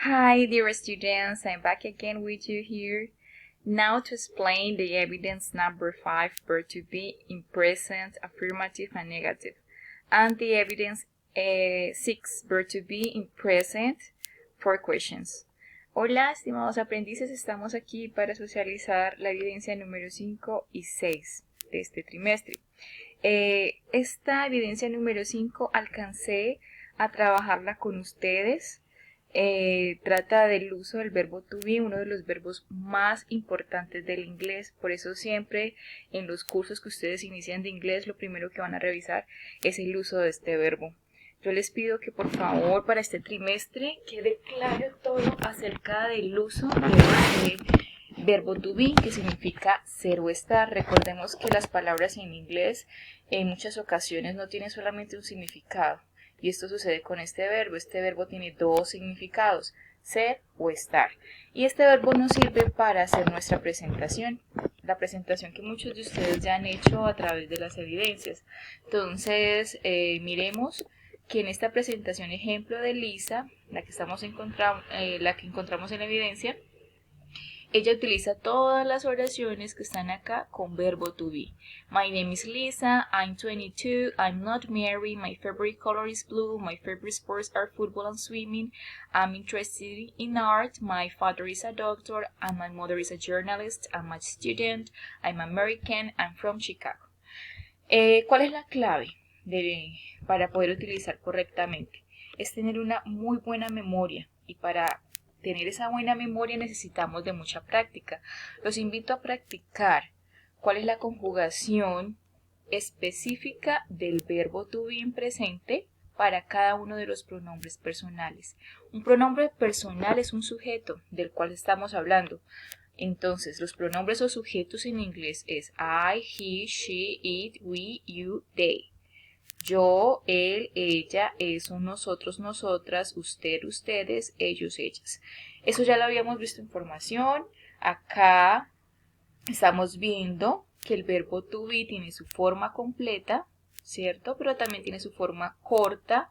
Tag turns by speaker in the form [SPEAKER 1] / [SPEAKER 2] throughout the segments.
[SPEAKER 1] Hi, dear students, I'm back again with you here. Now to explain the evidence number 5, verb to be in present, affirmative and negative, and the evidence 6, verb to be in present, 4 questions. Hola, estimados aprendices, estamos aquí para socializar la evidencia número 5 y 6 de este trimestre. Esta evidencia número 5 alcancé a trabajarla con ustedes. Trata del uso del verbo to be, uno de los verbos más importantes del inglés. Por eso siempre en los cursos que ustedes inician de inglés, lo primero que van a revisar es el uso de este verbo. Yo les pido que por favor para este trimestre quede claro todo acerca del uso de este verbo to be, que significa ser o estar. Recordemos que las palabras en inglés en muchas ocasiones no tienen solamente un significado. Y esto sucede con este verbo. Este verbo tiene dos significados, ser o estar. Y este verbo nos sirve para hacer nuestra presentación. La presentación que muchos de ustedes ya han hecho a través de las evidencias. Entonces, miremos que en esta presentación ejemplo de Lisa, la que encontramos en la evidencia, ella utiliza todas las oraciones que están acá con verbo to be. My name is Lisa, I'm 22, I'm not married, my favorite color is blue, my favorite sports are football and swimming, I'm interested in art, my father is a doctor, and my mother is a journalist, I'm a student, I'm American, I'm from Chicago. ¿Cuál es la clave para poder utilizar correctamente? Es tener una muy buena memoria, y para tener esa buena memoria necesitamos de mucha práctica. Los invito a practicar cuál es la conjugación específica del verbo to be en presente para cada uno de los pronombres personales. Un pronombre personal es un sujeto del cual estamos hablando. Entonces, los pronombres o sujetos en inglés es I, he, she, it, we, you, they. Yo, él, ella, eso, nosotros, nosotras, usted, ustedes, ellos, ellas. Eso ya lo habíamos visto en formación. Acá estamos viendo que el verbo to be tiene su forma completa, ¿cierto? Pero también tiene su forma corta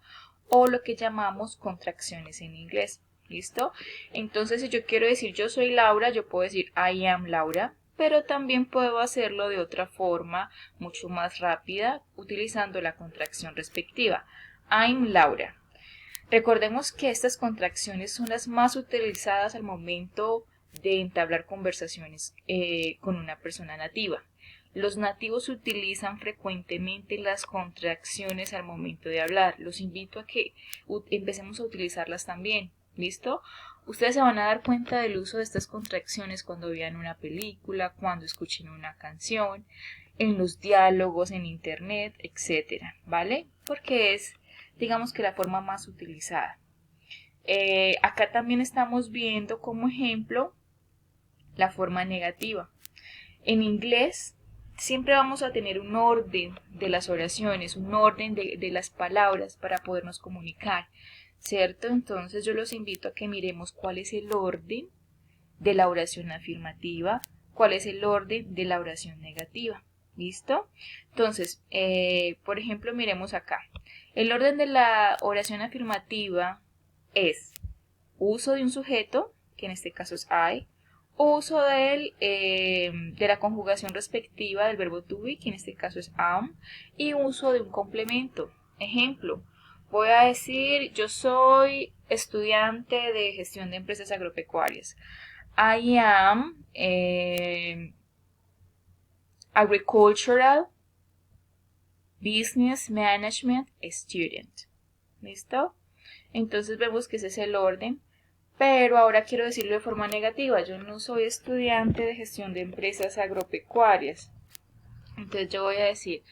[SPEAKER 1] o lo que llamamos contracciones en inglés. ¿Listo? Entonces, si yo quiero decir yo soy Laura, yo puedo decir I am Laura. Pero también puedo hacerlo de otra forma, mucho más rápida, utilizando la contracción respectiva. I'm Laura. Recordemos que estas contracciones son las más utilizadas al momento de entablar conversaciones con una persona nativa. Los nativos utilizan frecuentemente las contracciones al momento de hablar. Los invito a que empecemos a utilizarlas también. ¿Listo? Ustedes se van a dar cuenta del uso de estas contracciones cuando vean una película, cuando escuchen una canción, en los diálogos, en internet, etc. ¿Vale? Porque es, digamos que la forma más utilizada. Acá también estamos viendo como ejemplo la forma negativa. En inglés siempre vamos a tener un orden de las oraciones, un orden de las palabras para podernos comunicar. ¿Cierto? Entonces yo los invito a que miremos cuál es el orden de la oración afirmativa, cuál es el orden de la oración negativa. ¿Listo? Entonces, por ejemplo, miremos acá. El orden de la oración afirmativa es uso de un sujeto, que en este caso es I, uso de la conjugación respectiva del verbo to be, que en este caso es am, y uso de un complemento. Ejemplo, voy a decir, yo soy estudiante de gestión de empresas agropecuarias. I am agricultural business management student. ¿Listo? Entonces vemos que ese es el orden. Pero ahora quiero decirlo de forma negativa. Yo no soy estudiante de gestión de empresas agropecuarias. Entonces yo voy a decir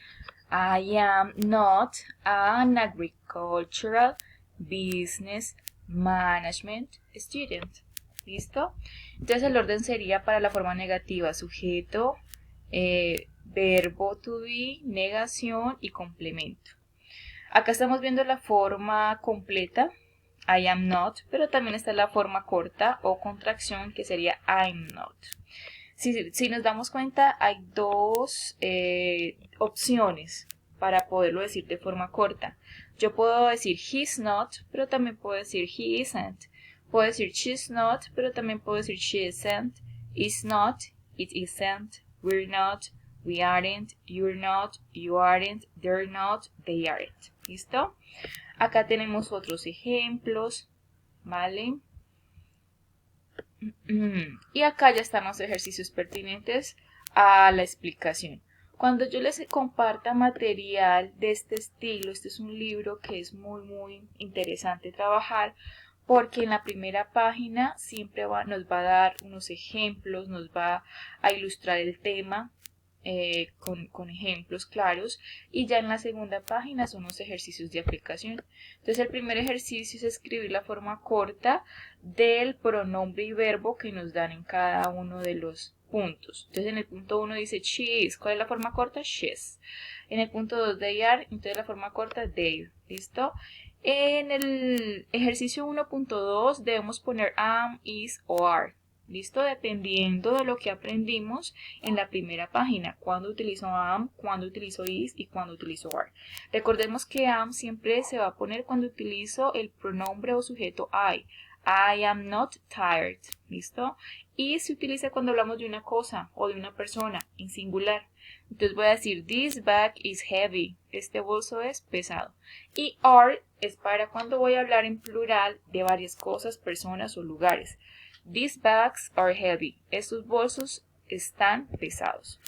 [SPEAKER 1] I am not an agricultural business management student. ¿Listo? Entonces el orden sería para la forma negativa sujeto, verbo to be, negación y complemento. Acá estamos viendo la forma completa, I am not, pero también está la forma corta o contracción que sería I'm not. Si nos damos cuenta, hay dos opciones para poderlo decir de forma corta. Yo puedo decir he's not, pero también puedo decir he isn't. Puedo decir she's not, pero también puedo decir she isn't, is not, it isn't, we're not, we aren't, you're not, you aren't, they're not, they aren't. ¿Listo? Acá tenemos otros ejemplos, ¿vale? Y acá ya están los ejercicios pertinentes a la explicación. Cuando yo les comparta material de este estilo, este es un libro que es muy interesante trabajar, porque en la primera página siempre nos va a dar unos ejemplos, nos va a ilustrar el tema con ejemplos claros, y ya en la segunda página son los ejercicios de aplicación. Entonces el primer ejercicio es escribir la forma corta del pronombre y verbo que nos dan en cada uno de los puntos. Entonces en el punto 1 dice she is. ¿Cuál es la forma corta? She's. En el punto 2 they are, entonces la forma corta they. ¿Listo? En el ejercicio 1.2 debemos poner am, is o are. ¿Listo? Dependiendo de lo que aprendimos en la primera página. Cuando utilizo am, cuando utilizo is y cuando utilizo are. Recordemos que am siempre se va a poner cuando utilizo el pronombre o sujeto I. I am not tired. ¿Listo? Y se utiliza cuando hablamos de una cosa o de una persona en singular. Entonces voy a decir this bag is heavy. Este bolso es pesado. Y are es para cuando voy a hablar en plural de varias cosas, personas o lugares. These bags are heavy. Estos bolsos están pesados.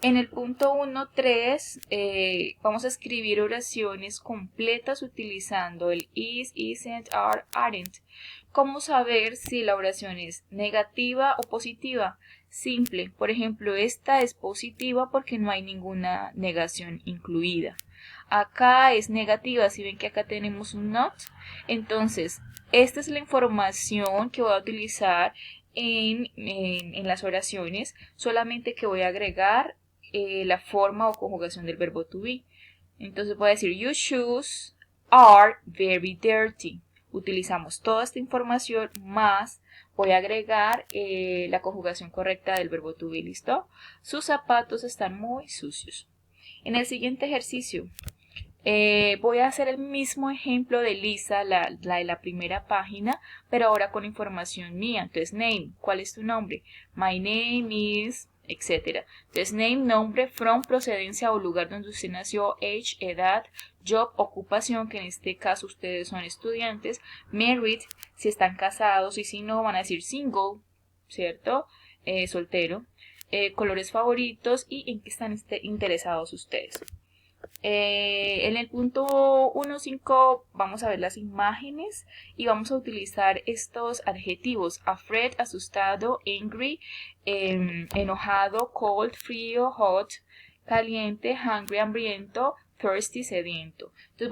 [SPEAKER 1] En el punto 1.3 vamos a escribir oraciones completas utilizando el is, isn't, are, aren't. ¿Cómo saber si la oración es negativa o positiva? Simple. Por ejemplo, esta es positiva porque no hay ninguna negación incluida. Acá es negativa. Si ven que acá tenemos un not, entonces esta es la información que voy a utilizar en las oraciones, solamente que voy a agregar la forma o conjugación del verbo to be. Entonces voy a decir your shoes are very dirty. Utilizamos toda esta información más voy a agregar la conjugación correcta del verbo to be. ¿Listo? Sus zapatos están muy sucios. En el siguiente ejercicio voy a hacer el mismo ejemplo de Lisa, la de la primera página, pero ahora con información mía. Entonces, name, ¿cuál es tu nombre? My name is, etc. Entonces, name, nombre, from, procedencia o lugar donde usted nació, age, edad, job, ocupación, que en este caso ustedes son estudiantes, married, si están casados, y si no, van a decir single, ¿cierto? Soltero, colores favoritos y en qué están interesados ustedes. En el punto 1.5 vamos a ver las imágenes y vamos a utilizar estos adjetivos: afraid, asustado, angry, enojado, cold, frío, hot, caliente, hungry, hambriento, thirsty, sediento. Entonces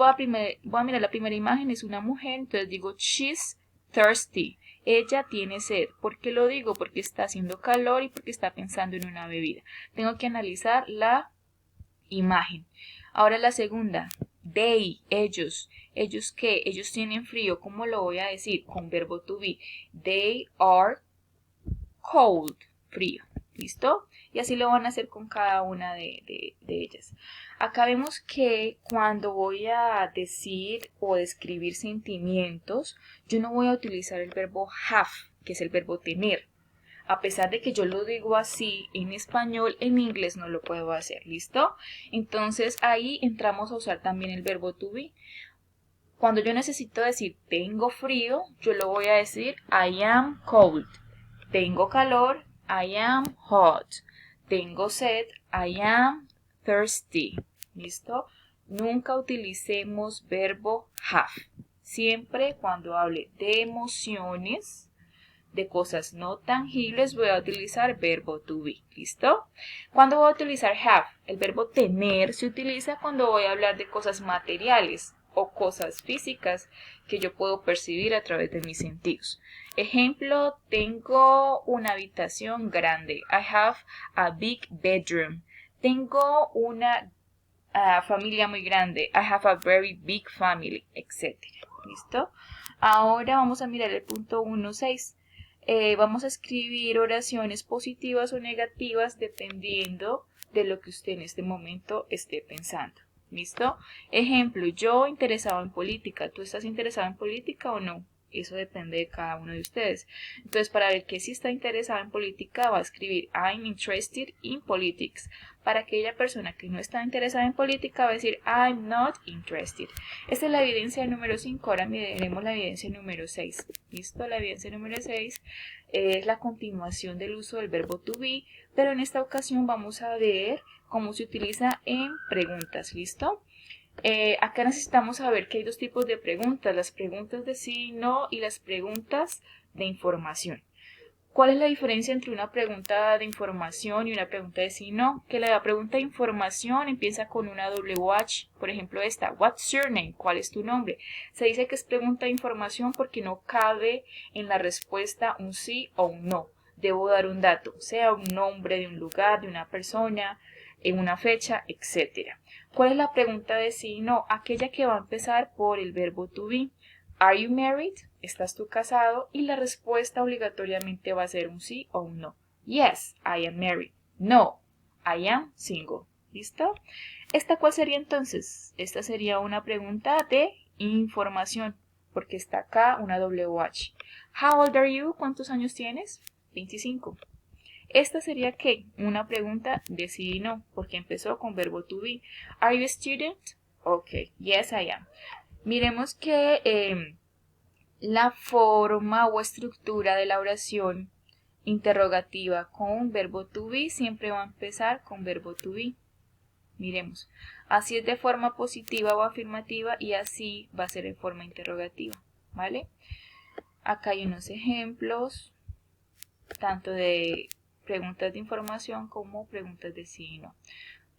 [SPEAKER 1] voy a mirar la primera imagen, es una mujer, entonces digo she's thirsty. Ella tiene sed. ¿Por qué lo digo? Porque está haciendo calor y porque está pensando en una bebida. Tengo que analizar la imagen. Ahora la segunda, they, ellos. ¿Ellos qué? Ellos tienen frío. ¿Cómo lo voy a decir? Con verbo to be. They are cold, frío. ¿Listo? Y así lo van a hacer con cada una de ellas. Acá vemos que cuando voy a decir o describir sentimientos, yo no voy a utilizar el verbo have, que es el verbo tener. A pesar de que yo lo digo así en español, en inglés no lo puedo hacer, ¿listo? Entonces ahí entramos a usar también el verbo to be. Cuando yo necesito decir tengo frío, yo lo voy a decir I am cold. Tengo calor, I am hot. Tengo sed, I am thirsty. ¿Listo? Nunca utilicemos verbo have. Siempre cuando hable de emociones, de cosas no tangibles, voy a utilizar verbo to be. ¿Listo? ¿Cuándo voy a utilizar have? El verbo tener se utiliza cuando voy a hablar de cosas materiales o cosas físicas que yo puedo percibir a través de mis sentidos. Ejemplo, tengo una habitación grande. I have a big bedroom. Tengo una familia muy grande. I have a very big family, etc. ¿Listo? Ahora vamos a mirar el punto 1.6. Vamos a escribir oraciones positivas o negativas dependiendo de lo que usted en este momento esté pensando. ¿Listo? Ejemplo, yo interesado en política. ¿Tú estás interesado en política o no? Eso depende de cada uno de ustedes. Entonces, para ver que si está interesado en política, va a escribir I'm interested in politics. Para aquella persona que no está interesada en política, va a decir I'm not interested. Esta es la evidencia número 5. Ahora miraremos la evidencia número 6. ¿Listo? La evidencia número 6 es la continuación del uso del verbo to be, pero en esta ocasión vamos a ver cómo se utiliza en preguntas. ¿Listo? Acá necesitamos saber que hay dos tipos de preguntas, las preguntas de sí y no y las preguntas de información. ¿Cuál es la diferencia entre una pregunta de información y una pregunta de sí y no? Que la pregunta de información empieza con una WH, por ejemplo esta, What's your name? ¿Cuál es tu nombre? Se dice que es pregunta de información porque no cabe en la respuesta un sí o un no. Debo dar un dato, sea un nombre de un lugar, de una persona, en una fecha, etc. ¿Cuál es la pregunta de sí y no? Aquella que va a empezar por el verbo to be. Are you married? ¿Estás tú casado? Y la respuesta obligatoriamente va a ser un sí o un no. Yes, I am married. No, I am single. ¿Listo? ¿Esta cuál sería entonces? Esta sería una pregunta de información, porque está acá una WH. How old are you? ¿Cuántos años tienes? 25. Esta sería ¿qué? Una pregunta de sí y no, porque empezó con verbo to be. Are you a student? Ok, yes I am. Miremos que la forma o estructura de la oración interrogativa con verbo to be siempre va a empezar con verbo to be. Miremos, así es de forma positiva o afirmativa y así va a ser en forma interrogativa, ¿vale? Acá hay unos ejemplos, tanto de preguntas de información como preguntas de sí y no.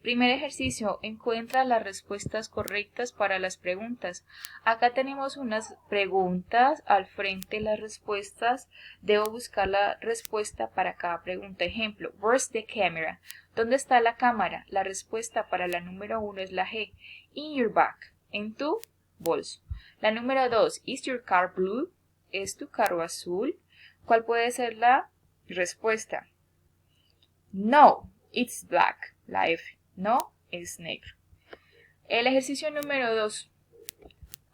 [SPEAKER 1] Primer ejercicio, encuentra las respuestas correctas para las preguntas. Acá tenemos unas preguntas, al frente las respuestas. Debo buscar la respuesta para cada pregunta. Ejemplo, where's the camera? ¿Dónde está la cámara? La respuesta para la número 1 es la G. In your bag, en tu bolso. La número 2, is your car blue? ¿Es tu carro azul? ¿Cuál puede ser la respuesta? No, it's black, la F. No, es negro. El ejercicio número 2.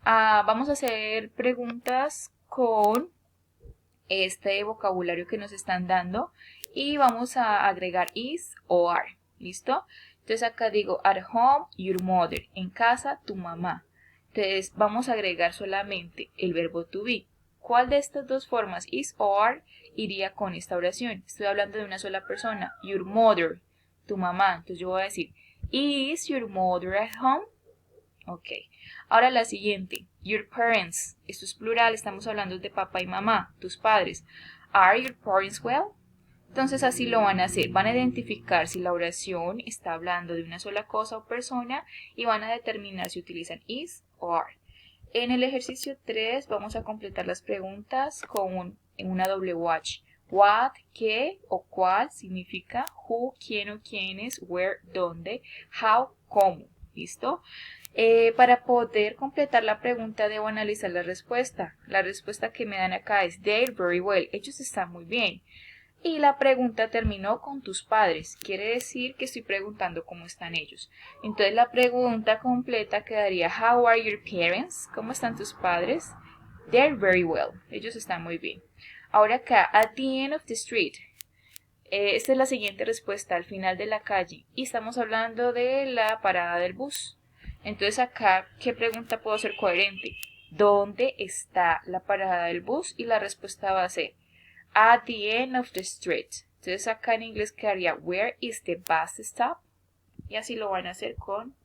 [SPEAKER 1] Vamos a hacer preguntas con este vocabulario que nos están dando y vamos a agregar is o are. ¿Listo? Entonces acá digo at home, your mother. En casa, tu mamá. Entonces vamos a agregar solamente el verbo to be. ¿Cuál de estas dos formas, is o are, iría con esta oración? Estoy hablando de una sola persona. Your mother, tu mamá. Entonces yo voy a decir, is your mother at home? Ok. Ahora la siguiente. Your parents. Esto es plural, estamos hablando de papá y mamá, tus padres. Are your parents well? Entonces así lo van a hacer. Van a identificar si la oración está hablando de una sola cosa o persona y van a determinar si utilizan is o are. En el ejercicio 3 vamos a completar las preguntas con una WH. What, qué o cuál significa who, quién o quiénes, where, dónde, how, cómo. ¿Listo? Para poder completar la pregunta debo analizar la respuesta. La respuesta que me dan acá es they're very well. Ellos están muy bien. Y la pregunta terminó con tus padres. Quiere decir que estoy preguntando cómo están ellos. Entonces la pregunta completa quedaría how are your parents? ¿Cómo están tus padres? They're very well. Ellos están muy bien. Ahora acá, at the end of the street. Esta es la siguiente respuesta, al final de la calle. Y estamos hablando de la parada del bus. Entonces acá, ¿qué pregunta puedo ser coherente? ¿Dónde está la parada del bus? Y la respuesta va a ser at the end of the street. Entonces acá en inglés quedaría where is the bus stop? Y así lo van a hacer con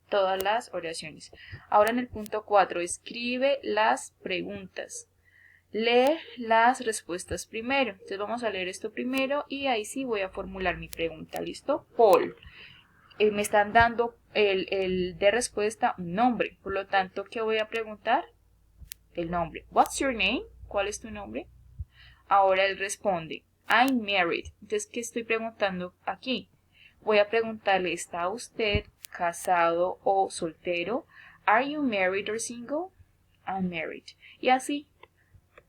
[SPEAKER 1] todas las oraciones. Ahora en el punto 4, escribe las preguntas. Lee las respuestas primero. Entonces vamos a leer esto primero y ahí sí voy a formular mi pregunta. ¿Listo? Paul. Me están dando el de respuesta un nombre. Por lo tanto, ¿qué voy a preguntar? El nombre. What's your name? ¿Cuál es tu nombre? Ahora él responde, I'm married. Entonces, ¿qué estoy preguntando aquí? Voy a preguntarle, ¿está usted casado o soltero? Are you married or single? I'm married. Y así,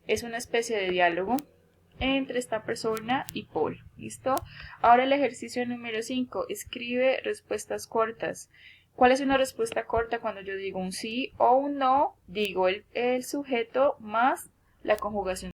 [SPEAKER 1] es una especie de diálogo entre esta persona y Paul. ¿Listo? Ahora el ejercicio número 5. Escribe respuestas cortas. ¿Cuál es una respuesta corta? Cuando yo digo un sí o un no, digo el sujeto más La conjugación